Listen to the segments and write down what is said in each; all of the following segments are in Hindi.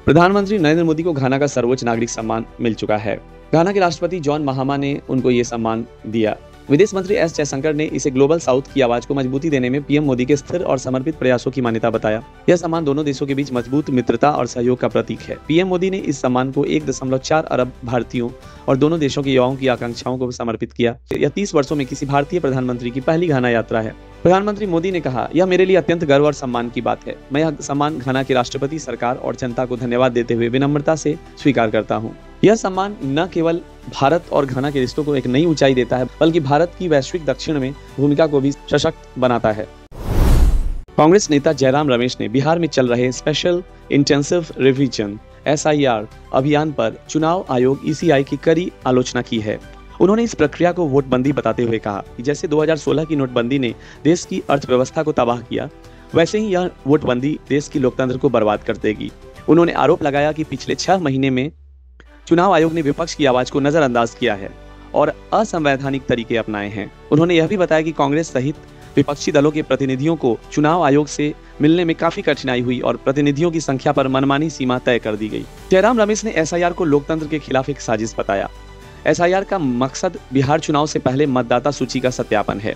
प्रधानमंत्री नरेंद्र मोदी को घाना का सर्वोच्च नागरिक सम्मान मिल चुका है। घाना के राष्ट्रपति जॉन महामा ने उनको ये सम्मान दिया। विदेश मंत्री एस जयशंकर ने इसे ग्लोबल साउथ की आवाज को मजबूती देने में पीएम मोदी के स्थिर और समर्पित प्रयासों की मान्यता बताया। यह सम्मान दोनों देशों के बीच मजबूत मित्रता और सहयोग का प्रतीक है। पीएम मोदी ने इस सम्मान को 1.4 अरब भारतीयों और दोनों देशों के युवाओं की आकांक्षाओं को समर्पित किया। यह 30 वर्षों में किसी भारतीय प्रधानमंत्री की पहली घाना यात्रा है। प्रधानमंत्री मोदी ने कहा, यह मेरे लिए अत्यंत गर्व और सम्मान की बात है। मैं यह सम्मान घाना के राष्ट्रपति, सरकार और जनता को धन्यवाद देते हुए विनम्रता से स्वीकार करता हूँ। यह सम्मान न केवल भारत और घाना के रिश्तों को एक नई ऊंचाई देता है, बल्कि भारत की वैश्विक दक्षिण में भूमिका को भी सशक्त बनाता है। कांग्रेस नेता जयराम रमेश ने बिहार में चल रहे स्पेशल इंटेंसिव रिवीजन SIR अभियान पर चुनाव आयोग ECI की कड़ी आलोचना की है। उन्होंने इस प्रक्रिया को वोटबंदी बताते हुए कहा कि जैसे 2016 की नोटबंदी ने देश की अर्थव्यवस्था को तबाह किया, वैसे ही यह वोटबंदी देश की लोकतंत्र को बर्बाद कर देगी। उन्होंने आरोप लगाया कि पिछले 6 महीने में चुनाव आयोग ने विपक्ष की आवाज को नजरअंदाज किया है और असंवैधानिक तरीके अपनाए हैं। उन्होंने यह भी बताया कि कांग्रेस सहित विपक्षी दलों के प्रतिनिधियों को चुनाव आयोग से मिलने में काफी कठिनाई हुई और प्रतिनिधियों की संख्या पर मनमानी सीमा तय कर दी गई। जयराम रमेश ने SIR को लोकतंत्र के खिलाफ एक साजिश बताया। SIR का मकसद बिहार चुनाव से पहले मतदाता सूची का सत्यापन है।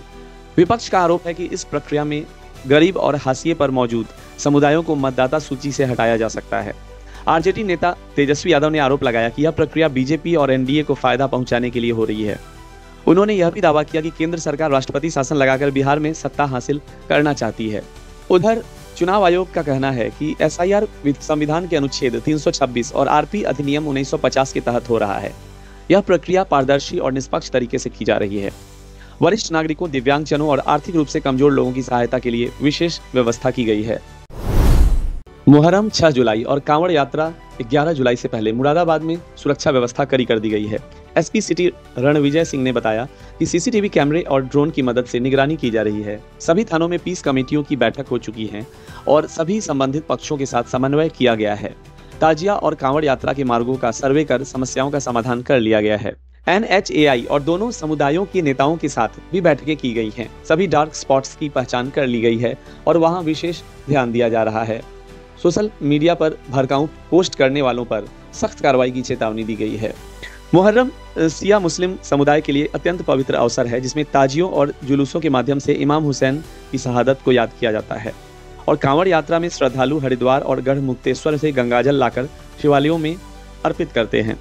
विपक्ष का आरोप है कि इस प्रक्रिया में गरीब और हाशिए पर मौजूद समुदायों को मतदाता सूची से हटाया जा सकता है। RJD नेता तेजस्वी यादव ने आरोप लगाया कि यह प्रक्रिया BJP और NDA को फायदा पहुंचाने के लिए हो रही है। उन्होंने यह भी दावा किया कि केंद्र सरकार राष्ट्रपति शासन लगाकर बिहार में सत्ता हासिल करना चाहती है। उधर चुनाव आयोग का कहना है कि SIR संविधान के अनुच्छेद 326 और RP अधिनियम 1950 के तहत हो रहा है। यह प्रक्रिया पारदर्शी और निष्पक्ष तरीके से की जा रही है। वरिष्ठ नागरिकों, दिव्यांगजनों और आर्थिक रूप से कमजोर लोगों की सहायता के लिए विशेष व्यवस्था की गई है। मुहर्रम 6 जुलाई और कांवड़ यात्रा 11 जुलाई से पहले मुरादाबाद में सुरक्षा व्यवस्था कड़ी कर दी गई है। SP सिटी रणविजय सिंह ने बताया कि CCTV कैमरे और ड्रोन की मदद से निगरानी की जा रही है। सभी थानों में पीस कमेटियों की बैठक हो चुकी है और सभी संबंधित पक्षों के साथ समन्वय किया गया है। ताजिया और कांवड़ यात्रा के मार्गों का सर्वे कर समस्याओं का समाधान कर लिया गया है। NHAI और दोनों समुदायों के नेताओं के साथ भी बैठकें की गई हैं। सभी डार्क स्पॉट्स की पहचान कर ली गई है और वहां विशेष ध्यान दिया जा रहा है। सोशल मीडिया पर भड़काऊ पोस्ट करने वालों पर सख्त कार्रवाई की चेतावनी दी गई है। मुहर्रम शिया मुस्लिम समुदाय के लिए अत्यंत पवित्र अवसर है, जिसमें ताजियों और जुलूसों के माध्यम से इमाम हुसैन की शहादत को याद किया जाता है और कांवड़ यात्रा में श्रद्धालु हरिद्वार और गढ़मुक्तेश्वर से गंगाजल लाकर शिवालयों में अर्पित करते हैं।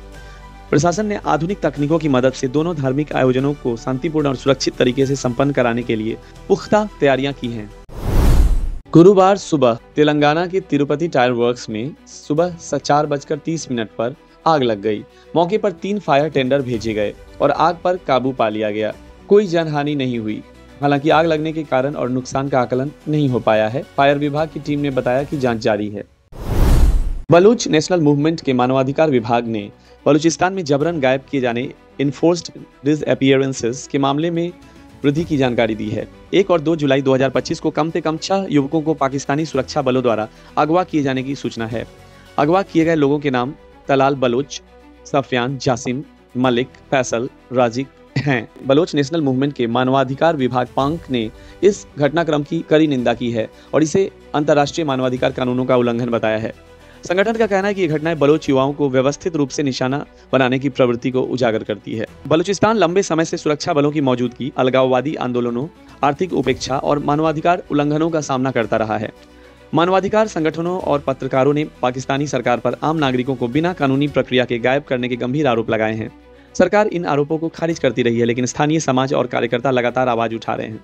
प्रशासन ने आधुनिक तकनीकों की मदद से दोनों धार्मिक आयोजनों को शांतिपूर्ण और सुरक्षित तरीके से संपन्न कराने के लिए पुख्ता तैयारियां की हैं। गुरुवार सुबह तेलंगाना के तिरुपति टायर वर्क्स में सुबह 4:30 पर आग लग गई। मौके पर 3 फायर टेंडर भेजे गए और आग पर काबू पा लिया गया। कोई जानहानि नहीं हुई। हालांकि आग लगने के कारण और नुकसान का आकलन नहीं हो पाया है। फायर विभाग की टीम ने बताया कि जांच जारी है। बलूच नेशनल मूवमेंट के मानवाधिकार विभाग ने बलूचिस्तान में जबरन गायब किए जाने इन्फोर्स्ड डिसअपीयरेंसेस के मामले में वृद्धि की जानकारी दी है। 1 और 2 जुलाई 2025 को कम से कम 6 युवकों को पाकिस्तानी सुरक्षा बलों द्वारा अगवा किए जाने की सूचना है। अगवा किए गए लोगों के नाम तलाल बलोच, सफियान, जासिम, मलिक, फैसल, राजिक हैं। बलोच नेशनल मूवमेंट के मानवाधिकार विभाग पांक ने इस घटनाक्रम की कड़ी निंदा की है और इसे अंतर्राष्ट्रीय मानवाधिकार कानूनों का उल्लंघन बताया है। संगठन का कहना है कि ये घटनाएं बलोच युवाओं को व्यवस्थित रूप से निशाना बनाने की प्रवृत्ति को उजागर करती है। बलूचिस्तान लंबे समय से सुरक्षा बलों की मौजूदगी, अलगाववादी आंदोलनों, आर्थिक उपेक्षा और मानवाधिकार उल्लंघनों का सामना करता रहा है। मानवाधिकार संगठनों और पत्रकारों ने पाकिस्तानी सरकार पर आम नागरिकों को बिना कानूनी प्रक्रिया के गायब करने के गंभीर आरोप लगाए हैं। सरकार इन आरोपों को खारिज करती रही है, लेकिन स्थानीय समाज और कार्यकर्ता लगातार आवाज उठा रहे हैं।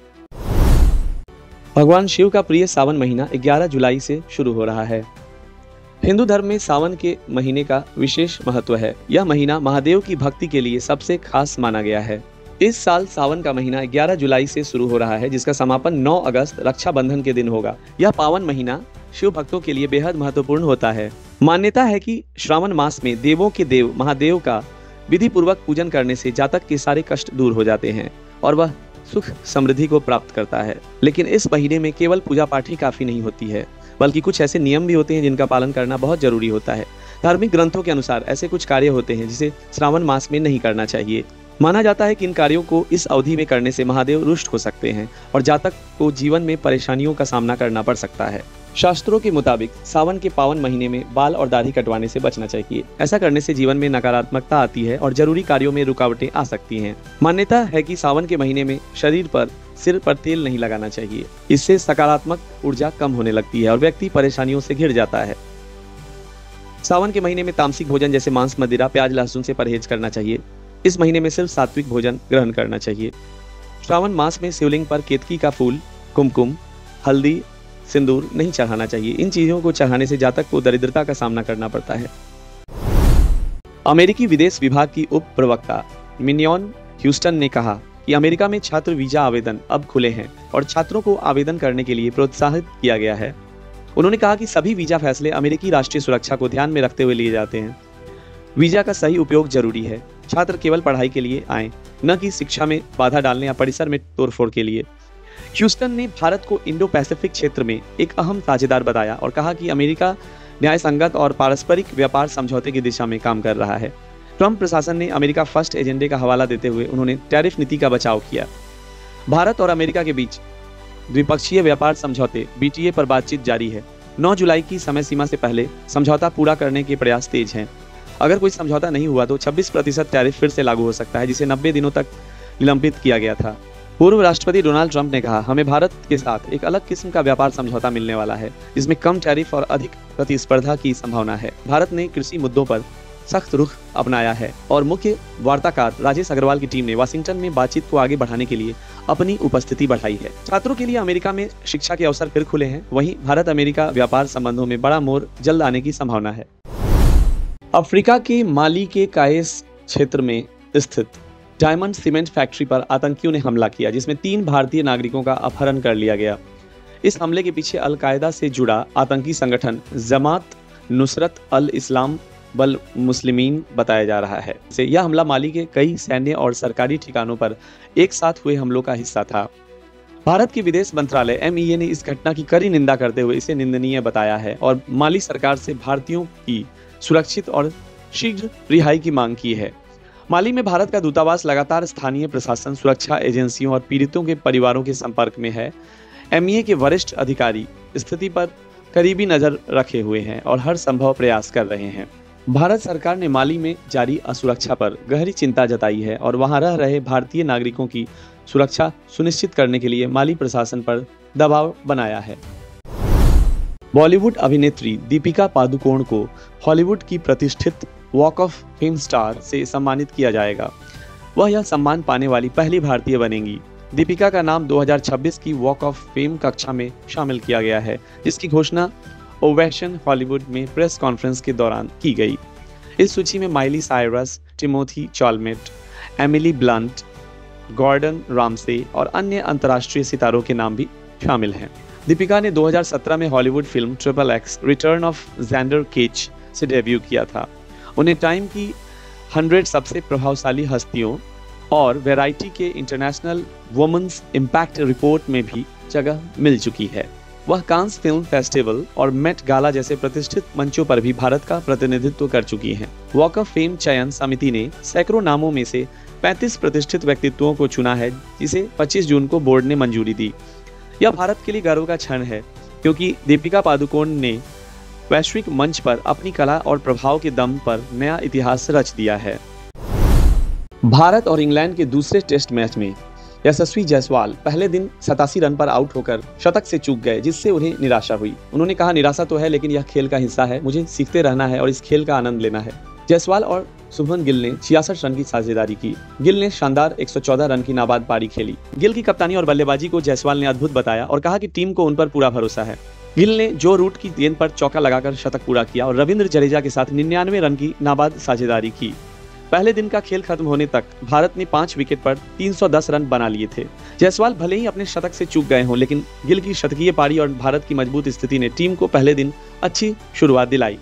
भगवान शिव का प्रिय सावन महीना 11 जुलाई से शुरू हो रहा है। हिंदू धर्म में सावन के महीने का विशेष महत्व है। यह महीना महादेव की भक्ति के लिए सबसे खास माना गया है। इस साल सावन का महीना 11 जुलाई से शुरू हो रहा है, जिसका समापन 9 अगस्त रक्षाबंधन के दिन होगा। यह पावन महीना शिव भक्तों के लिए बेहद महत्वपूर्ण होता है। मान्यता है कि श्रावण मास में देवों के देव महादेव का विधि पूर्वक पूजन करने से जातक के सारे कष्ट दूर हो जाते हैं और वह सुख समृद्धि को प्राप्त करता है। लेकिन इस महीने में केवल पूजा पाठ ही काफी नहीं होती है, बल्कि कुछ ऐसे नियम भी होते हैं जिनका पालन करना बहुत जरूरी होता है। धार्मिक ग्रंथों के अनुसार ऐसे कुछ कार्य होते हैं जिसे श्रावण मास में नहीं करना चाहिए। माना जाता है कि इन कार्यों को इस अवधि में करने से महादेव रुष्ट हो सकते हैं और जातक को जीवन में परेशानियों का सामना करना पड़ सकता है। शास्त्रों के मुताबिक सावन के पावन महीने में बाल और दाढ़ी कटवाने से बचना चाहिए। ऐसा करने से जीवन में नकारात्मकता आती है और जरूरी कार्यों में रुकावटें आ सकती हैं। मान्यता है कि सावन के महीने में शरीर पर सिर पर तेल नहीं लगाना चाहिए। इससे सकारात्मक ऊर्जा कम होने लगती है और व्यक्ति परेशानियों से घिर जाता है। सावन के महीने में तामसिक भोजन जैसे मांस, मदिरा, प्याज, लहसुन से परहेज करना चाहिए। इस महीने में सिर्फ सात्विक भोजन ग्रहण करना चाहिए। श्रावण मास में शिवलिंग पर केतकी का फूल, कुमकुम, हल्दी, सिंदूर नहीं चढ़ाना चाहिए। इन चीजों को चढ़ाने से जातक को दरिद्रता का सामना करना पड़ता है। अमेरिकी विदेश विभाग की उप प्रवक्ता मिनियन ह्यूस्टन ने कहा कि अमेरिका में छात्र वीजा आवेदन अब खुले हैं और छात्रों को आवेदन करने के लिए प्रोत्साहित किया गया है। उन्होंने कहा कि सभी वीजा फैसले अमेरिकी राष्ट्रीय सुरक्षा को ध्यान में रखते हुए लिए जाते हैं। वीजा का सही उपयोग जरूरी है। छात्र केवल पढ़ाई के लिए आए, न कि शिक्षा में बाधा डालने या परिसर में तोड़फोड़ के लिए। ह्यूस्टन ने भारत को इंडो पैसिफिक क्षेत्र में एक अहम साझेदार बताया और कहा कि अमेरिका न्यायसंगत और पारस्परिक व्यापार समझौते की दिशा में काम कर रहा है। ट्रंप प्रशासन ने अमेरिका फर्स्ट एजेंडे का हवाला देते हुए उन्होंने टैरिफ नीति का बचाव किया। भारत और अमेरिका के बीच द्विपक्षीय व्यापार समझौते BTA पर बातचीत जारी है। 9 जुलाई की समय सीमा से पहले समझौता पूरा करने के प्रयास तेज हैं। अगर कोई समझौता नहीं हुआ तो 26% टैरिफ फिर से लागू हो सकता है, जिसे 90 दिनों तक निलंबित किया गया था। पूर्व राष्ट्रपति डोनाल्ड ट्रंप ने कहा, हमें भारत के साथ एक अलग किस्म का व्यापार समझौता मिलने वाला है, जिसमें कम टैरिफ और अधिक प्रतिस्पर्धा की संभावना है। भारत ने कृषि मुद्दों पर सख्त रुख अपनाया है और मुख्य वार्ताकार राजेश अग्रवाल की टीम ने वाशिंगटन में बातचीत को आगे बढ़ाने के लिए अपनी उपस्थिति बढ़ाई है। छात्रों के लिए अमेरिका में शिक्षा के अवसर फिर खुले हैं। वहीं भारत अमेरिका व्यापार संबंधों में बड़ा मोड़ जल्द आने की संभावना है। अफ्रीका के माली के कायस क्षेत्र में स्थित डायमंड सीमेंट फैक्ट्री पर आतंकियों ने हमला किया, जिसमें 3 भारतीय नागरिकों का अपहरण कर लिया गया। इस हमले के पीछे अल कायदा से जुड़ा आतंकी संगठन जमात नुसरत अल इस्लाम बल मुस्लिमीन बताया जा रहा है। यह हमला माली के कई सैन्य और सरकारी ठिकानों पर एक साथ हुए हमलों का हिस्सा था। भारत की विदेश मंत्रालय MEA ने इस घटना की कड़ी निंदा करते हुए इसे निंदनीय बताया है और माली सरकार से भारतीयों की सुरक्षित और शीघ्र रिहाई की मांग की है। माली में भारत का दूतावास लगातार स्थानीय प्रशासन, सुरक्षा एजेंसियों और पीड़ितों के परिवारों के संपर्क में है। MEA के वरिष्ठ अधिकारी स्थिति पर करीबी नजर रखे हुए हैं और हर संभव प्रयास कर रहे हैं। भारत सरकार ने माली में जारी असुरक्षा पर गहरी चिंता जताई है और वहां रह रहे भारतीय नागरिकों की सुरक्षा सुनिश्चित करने के लिए माली प्रशासन पर दबाव बनाया है। बॉलीवुड अभिनेत्री दीपिका पादुकोण को हॉलीवुड की प्रतिष्ठित वॉक ऑफ फेम स्टार से सम्मानित किया जाएगा। वह यह सम्मान पाने वाली पहली भारतीय बनेंगी। दीपिका का नाम 2026 की वॉक ऑफ फेम कक्षा में शामिल किया गया है, जिसकी घोषणा ओवेशन हॉलीवुड में प्रेस कॉन्फ्रेंस के दौरान की गई। इस सूची में Miley Cyrus, Timothee Chalamet, Emily Blunt, Gordon Ramsay और अन्य अंतर्राष्ट्रीय सितारों के नाम भी शामिल हैं। दीपिका ने 2017 में Hollywood film XXX return of Xander Cage से डेब्यू किया था। उन्हें टाइम की 100 सबसे प्रभावशाली हस्तियों और वैरायटी के इंटरनेशनल वुमेन्स इम्पैक्ट रिपोर्ट में भी जगह मिल चुकी है। वह कांस फिल्म फेस्टिवल और मेट गाला जैसे प्रतिष्ठित मंचों पर भी भारत का प्रतिनिधित्व कर चुकी हैं। वॉक ऑफ फेम चयन समिति ने सैकड़ों नामों में से 35 प्रतिष्ठित व्यक्तित्वों को चुना है, जिसे 25 जून को बोर्ड ने मंजूरी दी। यह भारत के लिए गर्व का क्षण है, क्योंकि दीपिका पादुकोण ने वैश्विक मंच पर अपनी कला और प्रभाव के दम पर नया इतिहास रच दिया है। भारत और इंग्लैंड के दूसरे टेस्ट मैच में यशस्वी जायसवाल पहले दिन 87 रन पर आउट होकर शतक से चूक गए, जिससे उन्हें निराशा हुई। उन्होंने कहा, निराशा तो है, लेकिन यह खेल का हिस्सा है। मुझे सीखते रहना है और इस खेल का आनंद लेना है। जायसवाल और शुभमन गिल ने 66 रन की साझेदारी की। गिल ने शानदार 114 रन की नाबाद पारी खेली। गिल की कप्तानी और बल्लेबाजी को जायसवाल ने अद्भुत बताया और कहा कि टीम को उन पर पूरा भरोसा है। गिल ने जो रूट की गेंद पर चौका लगाकर शतक पूरा किया और रविंद्र जडेजा के साथ 99 रन की नाबाद साझेदारी की। पहले दिन का खेल खत्म होने तक भारत ने 5 विकेट पर 310 रन बना लिए थे। जायसवाल भले ही अपने शतक से चूक गए हों, लेकिन गिल की शतकीय पारी और भारत की मजबूत स्थिति ने टीम को पहले दिन अच्छी शुरुआत दिलाई।